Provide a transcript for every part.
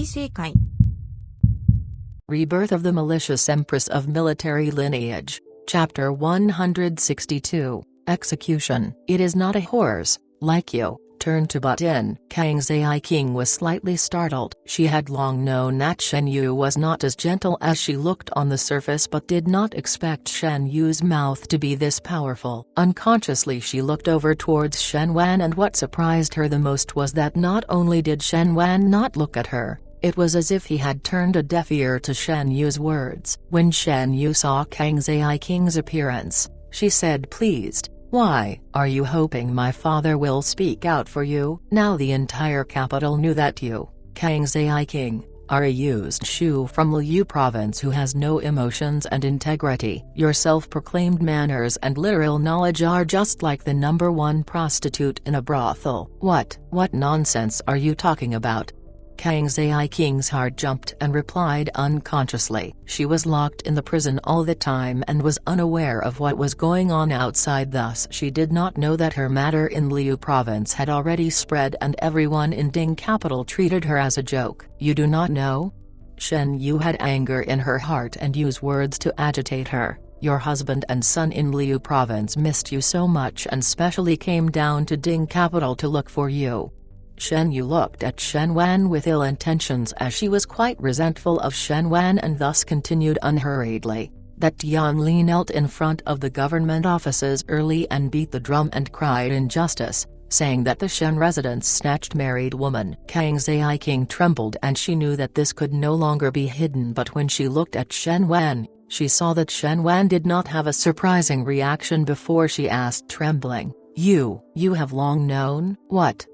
Isekai. Rebirth of the Malicious Empress of Military Lineage. Chapter 162, Execution. It is not a horse, like you. Turn to butt in. Kangzai King was slightly startled. She had long known that Shen Yu was not as gentle as she looked on the surface, but did not expect Shen Yu's mouth to be this powerful. Unconsciously she looked over towards Shen Wan, and what surprised her the most was that not only did Shen Wan not look at her, it was as if he had turned a deaf ear to Shen Yu's words. When Shen Yu saw Kangzai King's appearance, she said pleased, "Why, are you hoping my father will speak out for you?" Now the entire capital knew that you, Kangzai King, are a used shoe from Liu province who has no emotions and integrity. Your self-proclaimed manners and literal knowledge are just like the #1 prostitute in a brothel. What nonsense are you talking about? Kangzai King's heart jumped and replied unconsciously. She was locked in the prison all the time and was unaware of what was going on outside, thus she did not know that her matter in Liu province had already spread and everyone in Ding capital treated her as a joke. You do not know? Shen Yu had anger in her heart and used words to agitate her. Your husband and son in Liu province missed you so much and specially came down to Ding capital to look for you. Shen Yu looked at Shen Wan with ill intentions as she was quite resentful of Shen Wan and thus continued unhurriedly. That Tian Li knelt in front of the government offices early and beat the drum and cried injustice, saying that the Shen residents snatched married woman. Kangzai King trembled and she knew that this could no longer be hidden, but when she looked at Shen Wan, she saw that Shen Wan did not have a surprising reaction before she asked trembling, You have long known, what?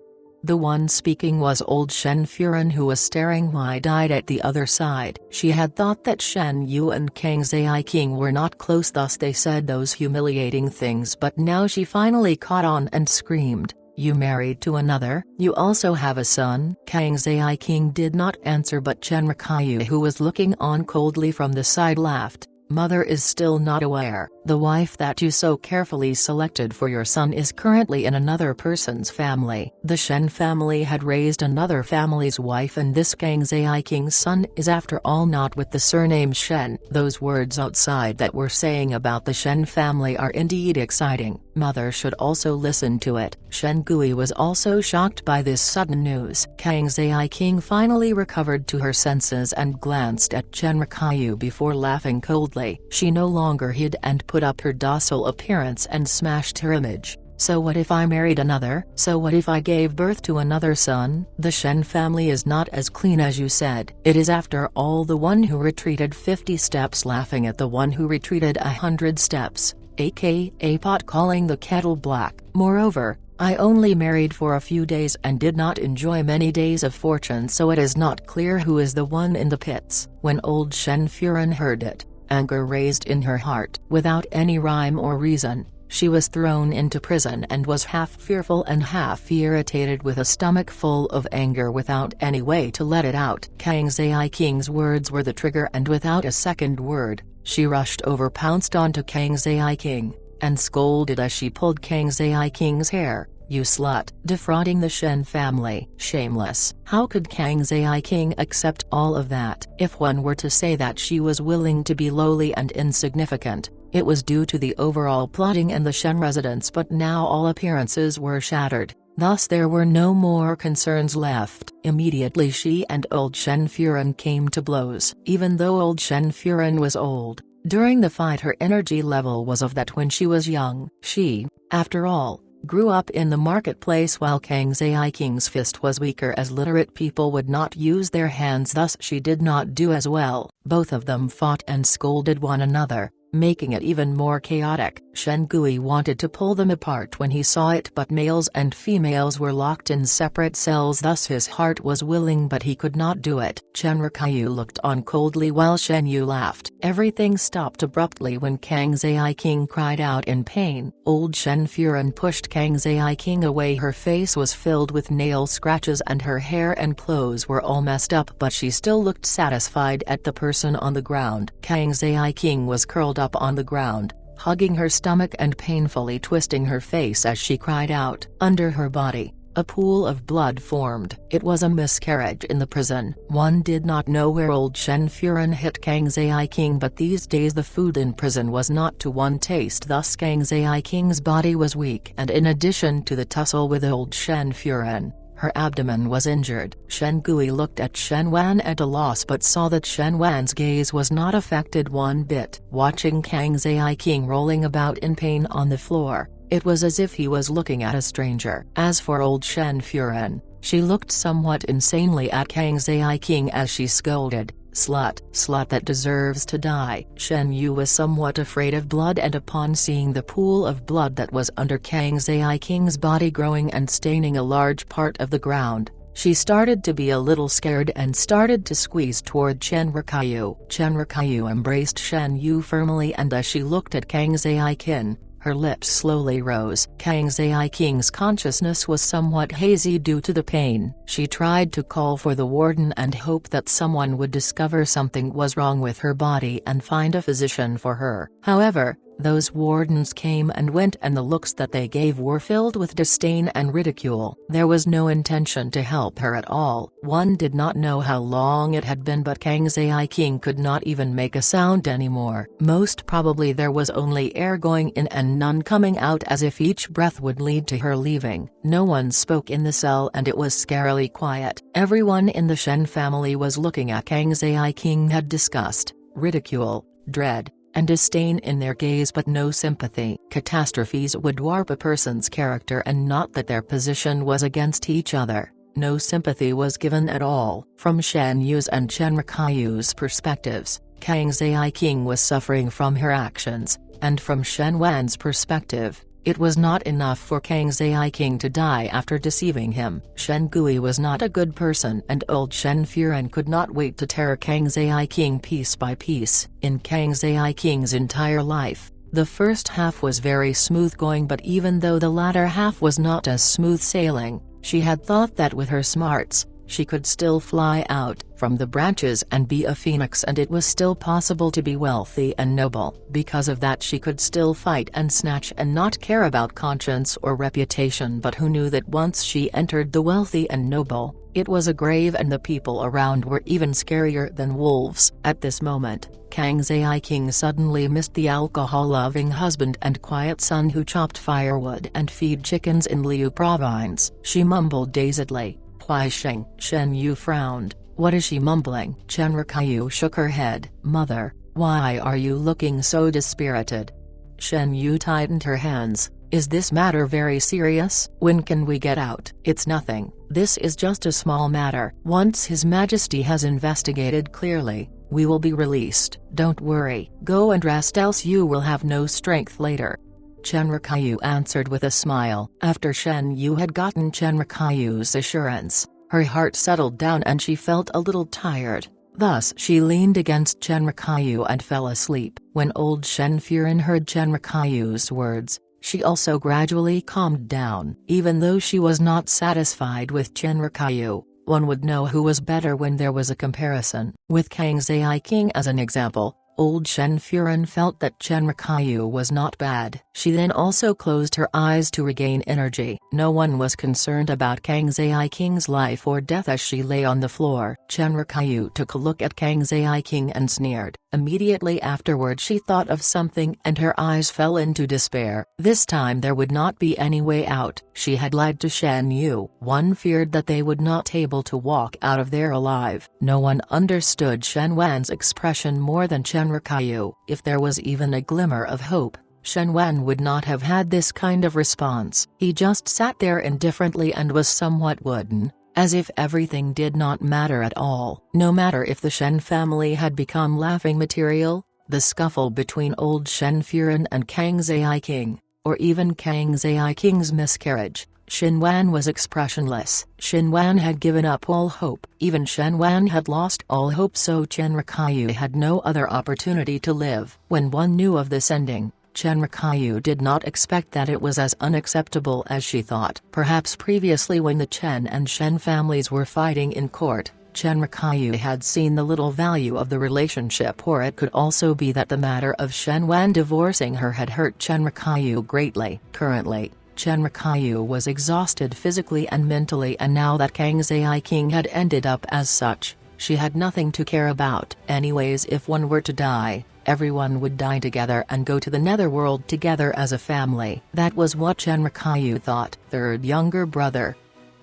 The one speaking was old Shen Furen, who was staring wide-eyed at the other side. She had thought that Shen Yu and Kangzai King were not close, thus they said those humiliating things, but now she finally caught on and screamed, "You married to another? You also have a son?" Kangzai King did not answer, but Chen Rikayu, who was looking on coldly from the side, laughed. "Mother is still not aware. The wife that you so carefully selected for your son is currently in another person's family." The Shen family had raised another family's wife, and this Kangzai King's son is after all not with the surname Shen. Those words outside that were saying about the Shen family are indeed exciting. Mother should also listen to it. Shen Gui was also shocked by this sudden news. Kangzai King finally recovered to her senses and glanced at Chen Rikayu before laughing coldly. She no longer hid and put up her docile appearance and smashed her image. "So what if I married another? So what if I gave birth to another son? The Shen family is not as clean as you said. It is after all the one who retreated 50 steps laughing at the one who retreated 100 steps, aka pot calling the kettle black. Moreover, I only married for a few days and did not enjoy many days of fortune, so it is not clear who is the one in the pits." When old Shen Furen heard it, anger raised in her heart. Without any rhyme or reason, she was thrown into prison and was half fearful and half irritated, with a stomach full of anger without any way to let it out. Kangzai King's words were the trigger, and without a second word, she rushed over, pounced onto Kangzai King, and scolded as she pulled Kangzai King's hair. "You slut!" Defrauding the Shen family. Shameless. How could Kangzai King accept all of that? If one were to say that she was willing to be lowly and insignificant, it was due to the overall plotting and the Shen residents, but now all appearances were shattered. Thus there were no more concerns left. Immediately she and old Shen Furen came to blows. Even though old Shen Furen was old, during the fight her energy level was of that when she was young. She, after all, grew up in the marketplace, while Kangzai King's fist was weaker, as literate people would not use their hands, thus she did not do as well. Both of them fought and scolded one another, making it even more chaotic. Shen Gui wanted to pull them apart when he saw it, but males and females were locked in separate cells, thus his heart was willing but he could not do it. Chen Rikayu looked on coldly while Shen Yu laughed. Everything stopped abruptly when Kangzai King cried out in pain. Old Shen Furen pushed Kangzai King away. Her face was filled with nail scratches and her hair and clothes were all messed up, but she still looked satisfied at the person on the ground. Kangzai King was curled up on the ground, hugging her stomach and painfully twisting her face as she cried out. Under her body, A pool of blood formed. It was a miscarriage in the prison. One did not know where old Shen Furen hit Kang Zai King, but these days the food in prison was not to one taste, thus Kang Zai King's body was weak, and in addition to the tussle with old Shen Furen, her abdomen was injured. Shen Gui looked at Shen Wan at a loss but saw that Shen Wan's gaze was not affected one bit. Watching Kang Zai King rolling about in pain on the floor, it was as if he was looking at a stranger. As for old Shen Furen, she looked somewhat insanely at Kang Zai King as she scolded, "Slut, slut that deserves to die." Shen Yu was somewhat afraid of blood, and upon seeing the pool of blood that was under Kang Zai King's body growing and staining a large part of the ground, she started to be a little scared and started to squeeze toward Chen Rikayu. Chen Rikayu embraced Shen Yu firmly, and as she looked at Kang Zai King, her lips slowly rose. Kang Zai King's consciousness was somewhat hazy due to the pain. She tried to call for the warden and hope that someone would discover something was wrong with her body and find a physician for her. However, those wardens came and went, and the looks that they gave were filled with disdain and ridicule. There was no intention to help her at all. One did not know how long it had been, but Kang Zai King could not even make a sound anymore. Most probably there was only air going in and none coming out, as if each breath would lead to her leaving. No one spoke in the cell and it was scarily quiet. Everyone in the Shen family was looking at Kang Zai King, had disgust, ridicule, dread, and disdain in their gaze, but no sympathy. Catastrophes would warp a person's character, and not that their position was against each other. No sympathy was given at all. From Shen Yu's and Chen Rikayu's perspectives, Kang Zai King was suffering from her actions, and from Shen Wan's perspective, it was not enough for Kang Zai King to die after deceiving him. Shen Gui was not a good person, and old Shen Furen could not wait to tear Kang Zai King piece by piece. In Kang Zai King's entire life, the first half was very smooth going, but even though the latter half was not as smooth sailing, she had thought that with her smarts, she could still fly out from the branches and be a phoenix, and it was still possible to be wealthy and noble. Because of that, she could still fight and snatch and not care about conscience or reputation. But who knew that once she entered the wealthy and noble, it was a grave, and the people around were even scarier than wolves. At this moment, Kang Zai King suddenly missed the alcohol-loving husband and quiet son who chopped firewood and feed chickens in Liu Province. She mumbled dazedly, "Huai Sheng." Shen Yu frowned. What is she mumbling? Chen Rikayu shook her head. "Mother, why are you looking so dispirited?" Shen Yu tightened her hands. "Is this matter very serious? When can we get out?" "It's nothing. This is just a small matter. Once His Majesty has investigated clearly, we will be released. Don't worry. Go and rest, else you will have no strength later." Chen Rikayu answered with a smile. After Shen Yu had gotten Chen Rikayu's assurance, her heart settled down and she felt a little tired. Thus she leaned against Chen Rikayu and fell asleep. When old Shen Furen heard Chen Rikayu's words, she also gradually calmed down. Even though she was not satisfied with Chen Rikayu, one would know who was better when there was a comparison. With Kang Zai King as an example, old Shen Furen felt that Chen Rikayu was not bad. She then also closed her eyes to regain energy. No one was concerned about Kang Zai King's life or death as she lay on the floor. Chen Rikayu took a look at Kang Zai King and sneered. Immediately afterward she thought of something and her eyes fell into despair. This time there would not be any way out. She had lied to Shen Yu. One feared that they would not able to walk out of there alive. No one understood Shen Wan's expression more than Chen Rikayu. If there was even a glimmer of hope, Shen Wan would not have had this kind of response. He just sat there indifferently and was somewhat wooden, as if everything did not matter at all. No matter if the Shen family had become laughing material, the scuffle between old Shen Furen and Kang Zai King, or even Kang Zai King's miscarriage, Shen Wan was expressionless. Shen Wan had given up all hope. Even Shen Wan had lost all hope, so Chen Rikayu had no other opportunity to live. When one knew of this ending, Chen Rikayu did not expect that it was as unacceptable as she thought. Perhaps previously when the Chen and Shen families were fighting in court, Chen Rikayu had seen the little value of the relationship, or it could also be that the matter of Shen Wan divorcing her had hurt Chen Rikayu greatly. Currently, Chenrikyu was exhausted physically and mentally, and now that Kangzai King had ended up as such, she had nothing to care about. Anyways, if one were to die, everyone would die together and go to the netherworld together as a family. That was what Chenrikyu thought. Third younger brother.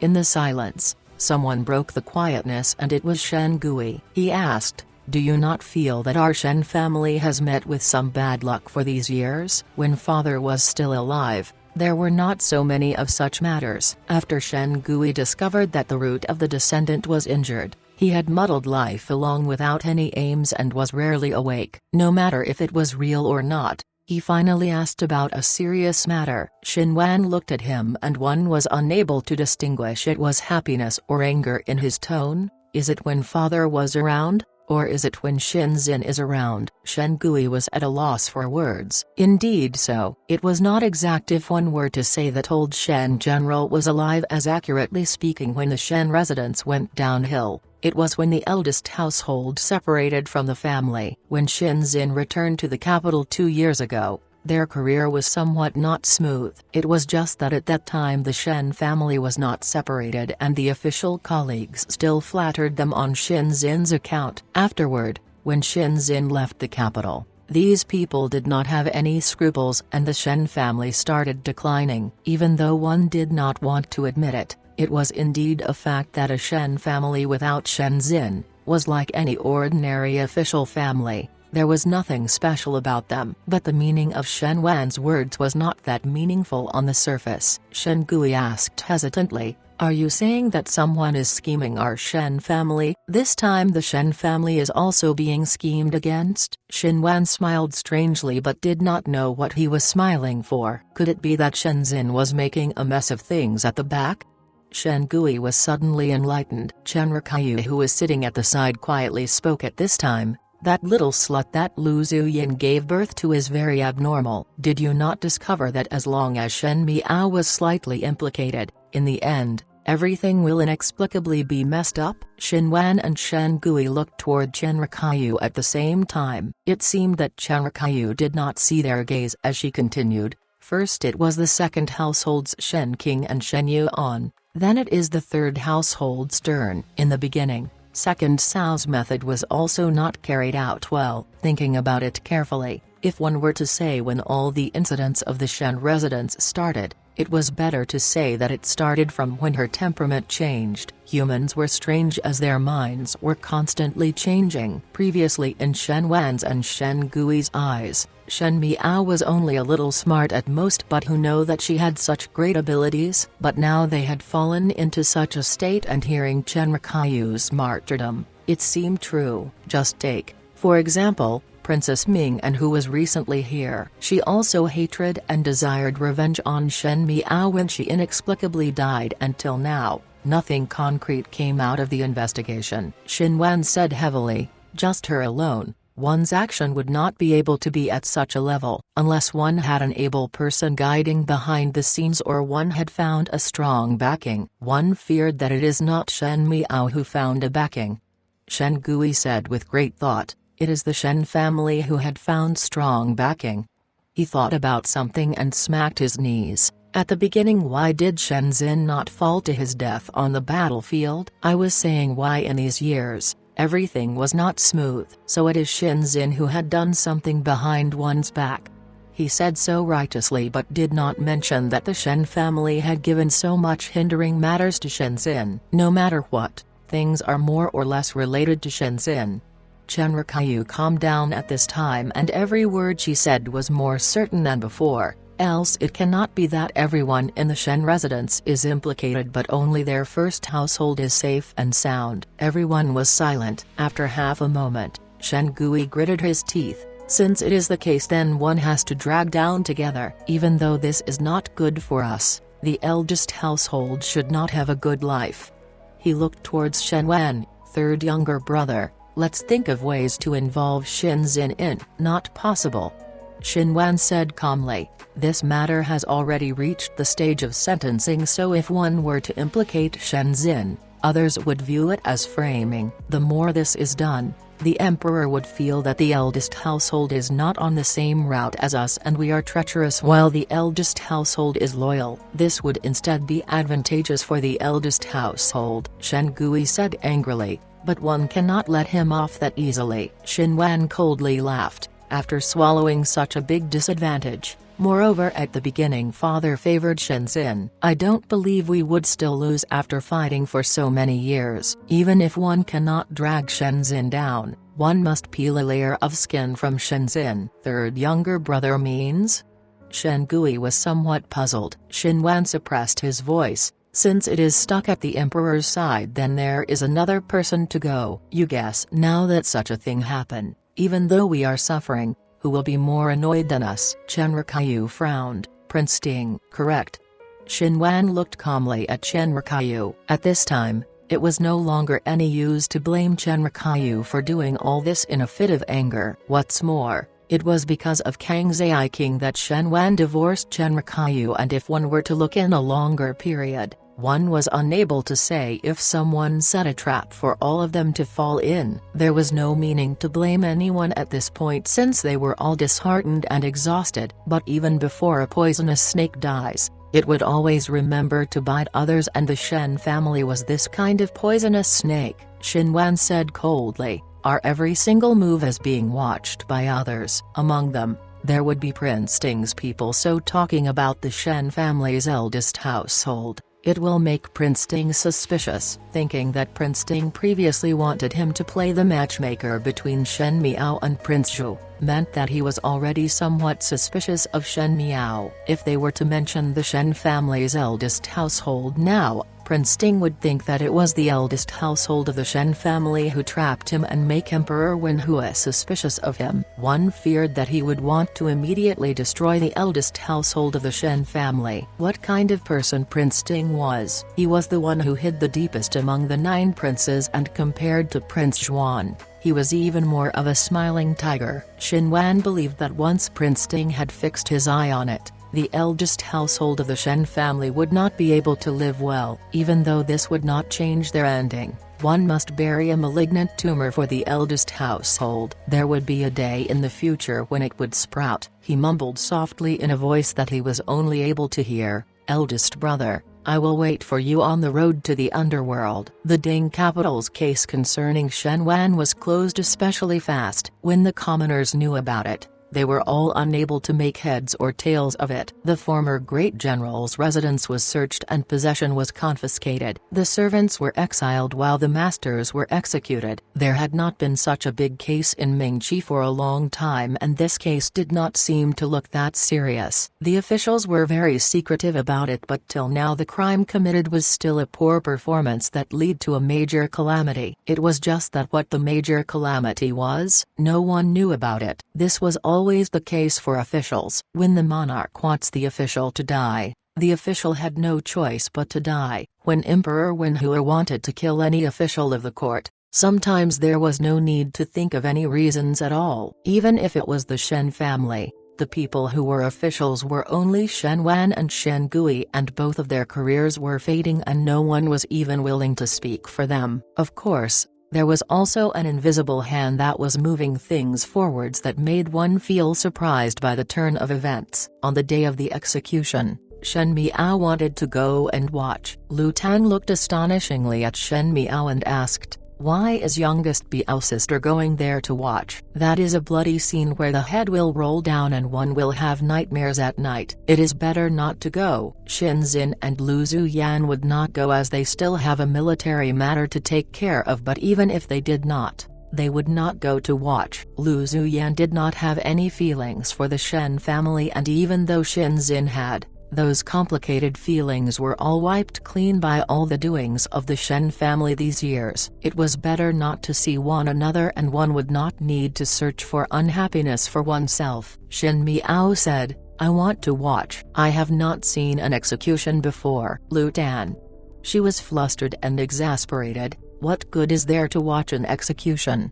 In the silence, someone broke the quietness, and it was Shen Gui. He asked, "Do you not feel that our Shen family has met with some bad luck for these years?" When father was still alive, there were not so many of such matters. After Shen Gui discovered that the root of the descendant was injured, he had muddled life along without any aims and was rarely awake. No matter if it was real or not, he finally asked about a serious matter. Xinwan looked at him, and one was unable to distinguish it was happiness or anger in his tone. Is it when father was around, or is it when Shinzin is around? Shen Gui was at a loss for words. Indeed so. It was not exact if one were to say that old Shen general was alive, as accurately speaking when the Shen residence went downhill. It was when the eldest household separated from the family. When Shinzin returned to the capital 2 years ago, their career was somewhat not smooth. It was just that at that time the Shen family was not separated, and the official colleagues still flattered them on Shinzin's account. Afterward, when Shinzin left the capital, these people did not have any scruples, and the Shen family started declining. Even though one did not want to admit it, it was indeed a fact that a Shen family without Shenzin was like any ordinary official family. There was nothing special about them. But the meaning of Shen Wan's words was not that meaningful on the surface. Shen Gui asked hesitantly, "Are you saying that someone is scheming our Shen family?" This time the Shen family is also being schemed against? Shen Wan smiled strangely but did not know what he was smiling for. Could it be that Shenzin was making a mess of things at the back? Shen Gui was suddenly enlightened. Chenrikyu, who was sitting at the side, quietly spoke at this time. "That little slut that Lu Zuyin gave birth to is very abnormal. Did you not discover that as long as Shen Miao was slightly implicated, in the end, everything will inexplicably be messed up?" Shen Wan and Shen Gui looked toward Chenrikyu at the same time. It seemed that Chenrikyu did not see their gaze as she continued. "First it was the second household's Shen King and Shen Yuan. Then it is the third household's turn. In the beginning, second Cao's method was also not carried out well." Thinking about it carefully, if one were to say when all the incidents of the Shen residence started, it was better to say that it started from when her temperament changed. Humans were strange as their minds were constantly changing. Previously in Shen Wan's and Shen Gui's eyes, Shen Miao was only a little smart at most, but who know that she had such great abilities? But now they had fallen into such a state, and hearing Chenrikyu's martyrdom, it seemed true. Just take, for example, Princess Ming, and who was recently here. She also hatred and desired revenge on Shen Miao when she inexplicably died. Until now, nothing concrete came out of the investigation. Shen Wan said heavily, "Just her alone, one's action would not be able to be at such a level, unless one had an able person guiding behind the scenes, or one had found a strong backing." One feared that it is not Shen Miao who found a backing. Shen Gui said with great thought, "It is the Shen family who had found strong backing." He thought about something and smacked his knees. At the beginning, why did Shenzin not fall to his death on the battlefield? I was saying why in these years, everything was not smooth. So it is Shenzin who had done something behind one's back. He said so righteously, but did not mention that the Shen family had given so much hindering matters to Shenzin. No matter what, things are more or less related to Shenzin. Chenrikyu calmed down at this time, and every word she said was more certain than before. Else it cannot be that everyone in the Shen residence is implicated, but only their first household is safe and sound. Everyone was silent. After half a moment, Shen Gui gritted his teeth. "Since it is the case, then one has to drag down together. Even though this is not good for us, the eldest household should not have a good life." He looked towards Shen Wan, third younger brother. "Let's think of ways to involve Shinzin in." "Not possible," Shen Wan said calmly. "This matter has already reached the stage of sentencing, so if one were to implicate Shenzin, others would view it as framing. The more this is done, the emperor would feel that the eldest household is not on the same route as us and we are treacherous while the eldest household is loyal. This would instead be advantageous for the eldest household, Shen Gui said angrily, but one cannot let him off that easily. Xinwan coldly laughed, after swallowing such a big disadvantage. Moreover, at the beginning father favored Shenzhen. I don't believe we would still lose after fighting for so many years. Even if one cannot drag Shenzhen down, one must peel a layer of skin from Shenzhen. Third younger brother means? Shen Gui was somewhat puzzled. Xinwan suppressed his voice. Since it is stuck at the emperor's side, then there is another person to go. You guess now that such a thing happened, even though we are suffering, who will be more annoyed than us? Chen Rikayu frowned. Prince Ting. Correct. Xinwan looked calmly at Chen Rikayu. At this time, it was no longer any use to blame Chen Rikayu for doing all this in a fit of anger. What's more, it was because of Kangzai King that Xinwan divorced Chen Rikayu, and if one were to look in a longer period, one was unable to say if someone set a trap for all of them to fall in. There was no meaning to blame anyone at this point since they were all disheartened and exhausted. But even before a poisonous snake dies, it would always remember to bite others, and the Shen family was this kind of poisonous snake. Xinwan said coldly, our every single move is being watched by others. Among them, there would be Prince Ting's people, so talking about the Shen family's eldest household, it will make Prince Ting suspicious. Thinking that Prince Ting previously wanted him to play the matchmaker between Shen Miao and Prince Zhu, meant that he was already somewhat suspicious of Shen Miao. If they were to mention the Shen family's eldest household now, Prince Ting would think that it was the eldest household of the Shen family who trapped him and make Emperor Wenhua suspicious of him. One feared that he would want to immediately destroy the eldest household of the Shen family. What kind of person Prince Ting was? He was the one who hid the deepest among the 9 princes, and compared to Prince Zhuan, he was even more of a smiling tiger. Xinwan believed that once Prince Ting had fixed his eye on it, the eldest household of the Shen family would not be able to live well. Even though this would not change their ending, one must bury a malignant tumor for the eldest household. There would be a day in the future when it would sprout. He mumbled softly in a voice that he was only able to hear, eldest brother, I will wait for you on the road to the underworld. The Ding capital's case concerning Shenwan was closed especially fast. When the commoners knew about it, they were all unable to make heads or tails of it. The former great general's residence was searched and possession was confiscated. The servants were exiled while the masters were executed. There had not been such a big case in Mingqi for a long time, and this case did not seem to look that serious. The officials were very secretive about it, but till now the crime committed was still a poor performance that led to a major calamity. It was just that what the major calamity was, no one knew about it. This was always the case for officials. When the monarch wants the official to die, the official had no choice but to die. When Emperor Wenhua wanted to kill any official of the court, sometimes there was no need to think of any reasons at all. Even if it was the Shen family, the people who were officials were only Shen Wan and Shen Gui, and both of their careers were fading and no one was even willing to speak for them. Of course, there was also an invisible hand that was moving things forwards that made one feel surprised by the turn of events. On the day of the execution, Shen Miao wanted to go and watch. Lu Tan looked astonishingly at Shen Miao and asked, why is youngest Biao sister going there to watch? That is a bloody scene where the head will roll down and one will have nightmares at night. It is better not to go. Shenzhen and Lu Zuyan would not go as they still have a military matter to take care of, but even if they did not, they would not go to watch. Lu Zuyan did not have any feelings for the Shen family, and even though Shenzhen had, those complicated feelings were all wiped clean by all the doings of the Shen family these years. It was better not to see one another, and one would not need to search for unhappiness for oneself. Shen Miao said, I want to watch. I have not seen an execution before. Lu Tan. She was flustered and exasperated. What good is there to watch an execution?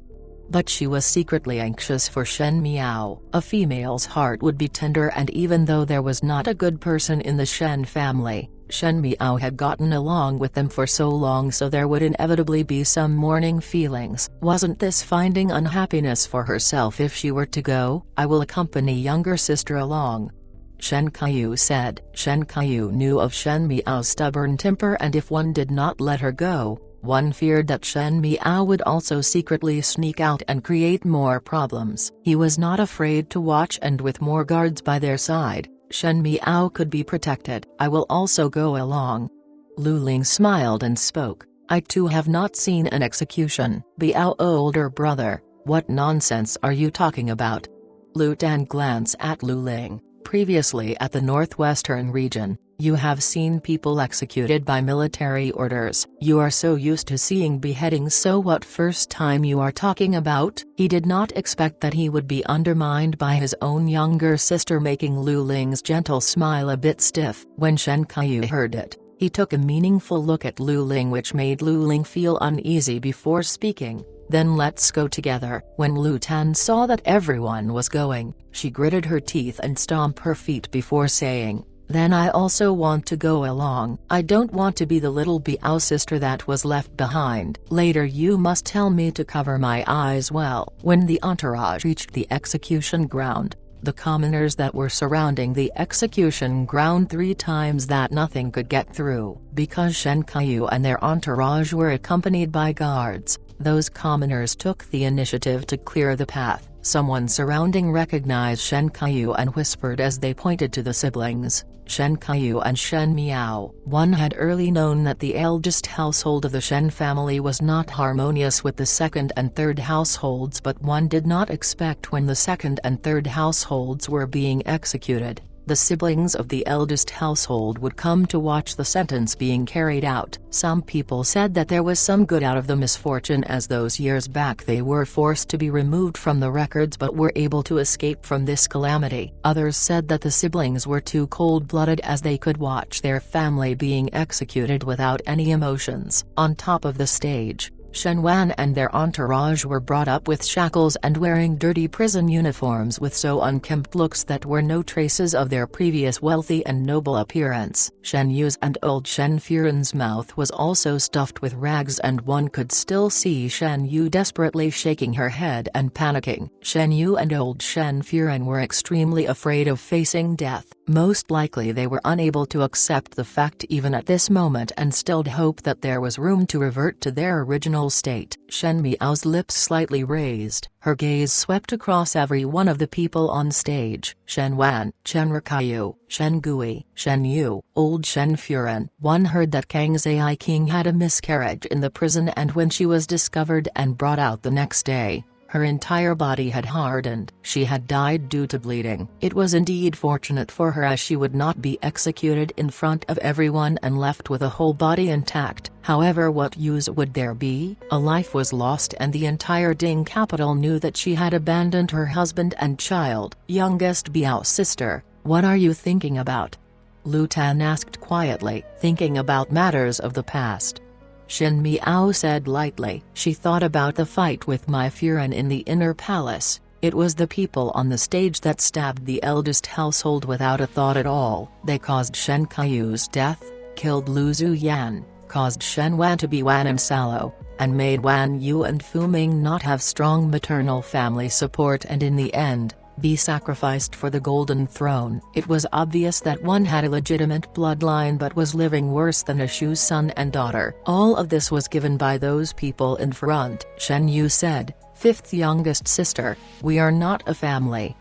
But she was secretly anxious for Shen Miao. A female's heart would be tender, and even though there was not a good person in the Shen family, Shen Miao had gotten along with them for so long, so there would inevitably be some mourning feelings. Wasn't this finding unhappiness for herself if she were to go? I will accompany younger sister along, Shen Qiu said. Shen Qiu knew of Shen Miao's stubborn temper, and if one did not let her go, one feared that Shen Miao would also secretly sneak out and create more problems. He was not afraid to watch, and with more guards by their side, Shen Miao could be protected. I will also go along. Lu Ling smiled and spoke. I too have not seen an execution. Biao older brother, what nonsense are you talking about? Lu Dan glanced at Lu Ling. Previously at the northwestern region, you have seen people executed by military orders. You are so used to seeing beheadings, so what first time you are talking about? He did not expect that he would be undermined by his own younger sister, making Lu Ling's gentle smile a bit stiff. When Shen Qiu heard it, he took a meaningful look at Lu Ling, which made Lu Ling feel uneasy before speaking. Then let's go together. When Lu Tan saw that everyone was going, she gritted her teeth and stomped her feet before saying, then I also want to go along. I don't want to be the little Biao sister that was left behind. Later you must tell me to cover my eyes well. When the entourage reached the execution ground, the commoners that were surrounding the execution ground 3 times that nothing could get through. Because Shen Qiu and their entourage were accompanied by guards, those commoners took the initiative to clear the path. Someone surrounding recognized Shen Qiu and whispered as they pointed to the siblings, Shen Qiu and Shen Miao. One had early known that the eldest household of the Shen family was not harmonious with the second and third households, but one did not expect when the second and third households were being executed, the siblings of the eldest household would come to watch the sentence being carried out. Some people said that there was some good out of the misfortune, as those years back they were forced to be removed from the records but were able to escape from this calamity. Others said that the siblings were too cold-blooded, as they could watch their family being executed without any emotions. On top of the stage, Shen Wan and their entourage were brought up with shackles and wearing dirty prison uniforms with so unkempt looks that were no traces of their previous wealthy and noble appearance. Shen Yu's and old Shen Furen's mouth was also stuffed with rags, and one could still see Shen Yu desperately shaking her head and panicking. Shen Yu and old Shen Furen were extremely afraid of facing death. Most likely they were unable to accept the fact even at this moment, and still hope that there was room to revert to their original state. Shen Miao's lips slightly raised, her gaze swept across every one of the people on stage. Shen Wan, Shen Rikayu, Shen Gui, Shen Yu, old Shen Furen. One heard that Kang Zai King had a miscarriage in the prison, and when she was discovered and brought out the next day, her entire body had hardened. She had died due to bleeding. It was indeed fortunate for her, as she would not be executed in front of everyone and left with a whole body intact. However, what use would there be? A life was lost, and the entire Ding capital knew that she had abandoned her husband and child. Youngest Biao sister, what are you thinking about? Lu Tan asked quietly. Thinking about matters of the past, Shen Miao said lightly. She thought about the fight with Mai Furen in the inner palace. It was the people on the stage that stabbed the eldest household without a thought at all. They caused Shen Qiu's death, killed Lu Zuyan, caused Shen Wan to be Wan and sallow, and made Wan Yu and Fu Ming not have strong maternal family support, and in the end, be sacrificed for the Golden Throne. It was obvious that one had a legitimate bloodline but was living worse than a Shu's son and daughter. All of this was given by those people in front. Shen Yu said, fifth youngest sister, we are not a family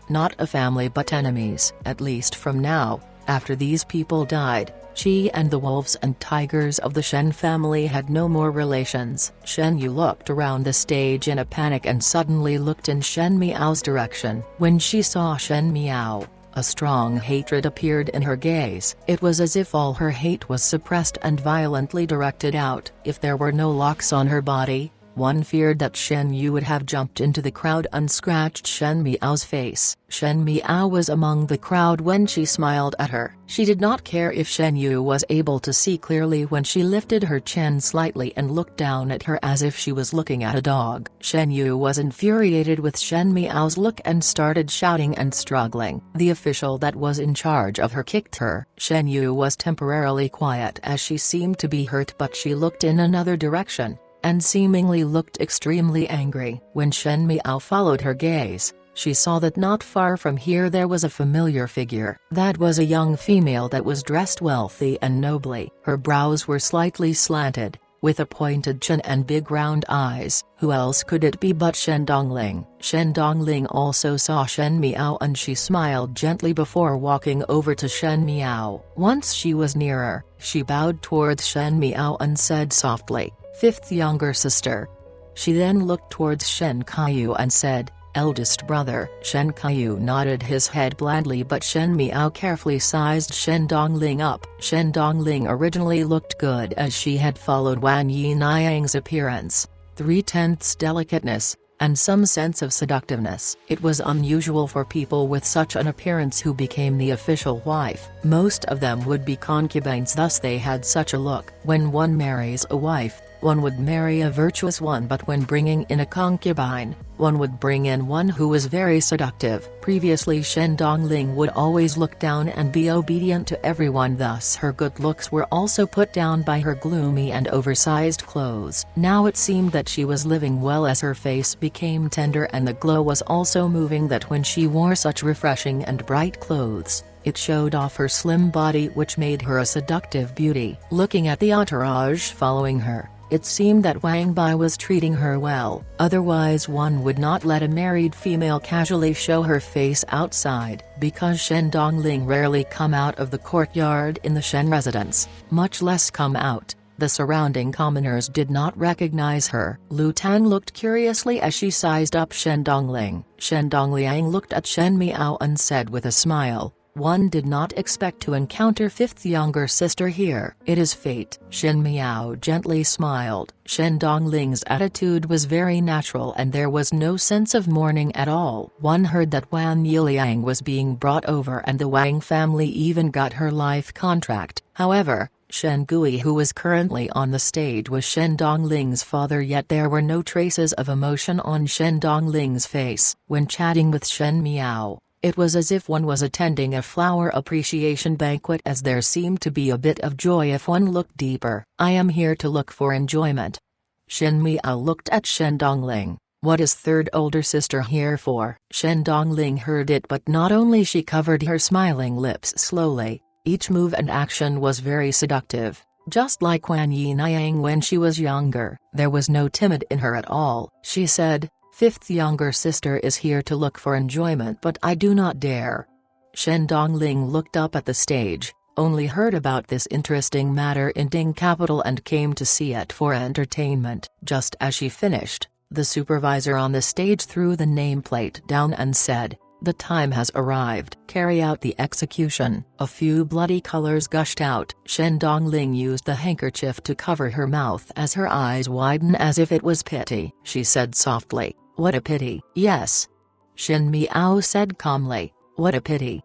but enemies. At least from now. After these people died, she and the wolves and tigers of the Shen family had no more relations. Shen Yu looked around the stage in a panic and suddenly looked in Shen Miao's direction. When she saw Shen Miao, a strong hatred appeared in her gaze. It was as if all her hate was suppressed and violently directed out. If there were no locks on her body, One feared that Shen Yu would have jumped into the crowd and scratched Shen Miao's face. Shen Miao was among the crowd when she smiled at her. She did not care if Shen Yu was able to see clearly when she lifted her chin slightly and looked down at her as if she was looking at a dog. Shen Yu was infuriated with Shen Miao's look and started shouting and struggling. The official that was in charge of her kicked her. Shen Yu was temporarily quiet as she seemed to be hurt, but she looked in another direction and seemingly looked extremely angry. When Shen Miao followed her gaze, she saw that not far from here there was a familiar figure. That was a young female that was dressed wealthy and nobly. Her brows were slightly slanted, with a pointed chin and big round eyes. Who else could it be but Shen Dongling? Shen Dongling also saw Shen Miao and she smiled gently before walking over to Shen Miao. Once she was nearer, she bowed towards Shen Miao and said softly, "Fifth younger sister." She then looked towards Shen Kaiyu and said, "Eldest brother." Shen Kaiyu nodded his head blandly, but Shen Miao carefully sized Shen Dongling up. Shen Dongling originally looked good as she had followed Wan Yi Niang's appearance, 3/10 delicateness, and some sense of seductiveness. It was unusual for people with such an appearance who became the official wife. Most of them would be concubines, thus they had such a look. When one marries a wife, one would marry a virtuous one, but when bringing in a concubine, one would bring in one who was very seductive. Previously Shen Dongling would always look down and be obedient to everyone, thus her good looks were also put down by her gloomy and oversized clothes. Now it seemed that she was living well as her face became tender and the glow was also moving, that when she wore such refreshing and bright clothes, it showed off her slim body, which made her a seductive beauty. Looking at the entourage following her, it seemed that Wang Bai was treating her well. Otherwise one would not let a married female casually show her face outside, because Shen Dongling rarely come out of the courtyard in the Shen residence, much less come out. The surrounding commoners did not recognize her. Lu Tan looked curiously as she sized up Shen Dongling. Shen Dongliang looked at Shen Miao and said with a smile, "One did not expect to encounter fifth younger sister here. It is fate." Shen Miao gently smiled. Shen Dongling's attitude was very natural and there was no sense of mourning at all. One heard that Wan Yiliang was being brought over and the Wang family even got her life contract. However, Shen Gui, who was currently on the stage, was Shen Dongling's father, yet there were no traces of emotion on Shen Dongling's face. When chatting with Shen Miao, it was as if one was attending a flower appreciation banquet, as there seemed to be a bit of joy if one looked deeper. "I am here to look for enjoyment." Shen Miao looked at Shen Dongling. "What is third older sister here for?" Shen Dongling heard it, but not only she covered her smiling lips slowly. Each move and action was very seductive, just like Wan Yi Niang when she was younger. There was no timid in her at all. She said, "Fifth younger sister is here to look for enjoyment, but I do not dare." Shen Dongling looked up at the stage, only heard about this interesting matter in Ding Capital and came to see it for entertainment. Just as she finished, the supervisor on the stage threw the nameplate down and said, "The time has arrived. Carry out the execution." A few bloody colors gushed out. Shen Dongling used the handkerchief to cover her mouth as her eyes widened as if it was pity. She said softly, "What a pity." "Yes." Shen Miao said calmly, "What a pity."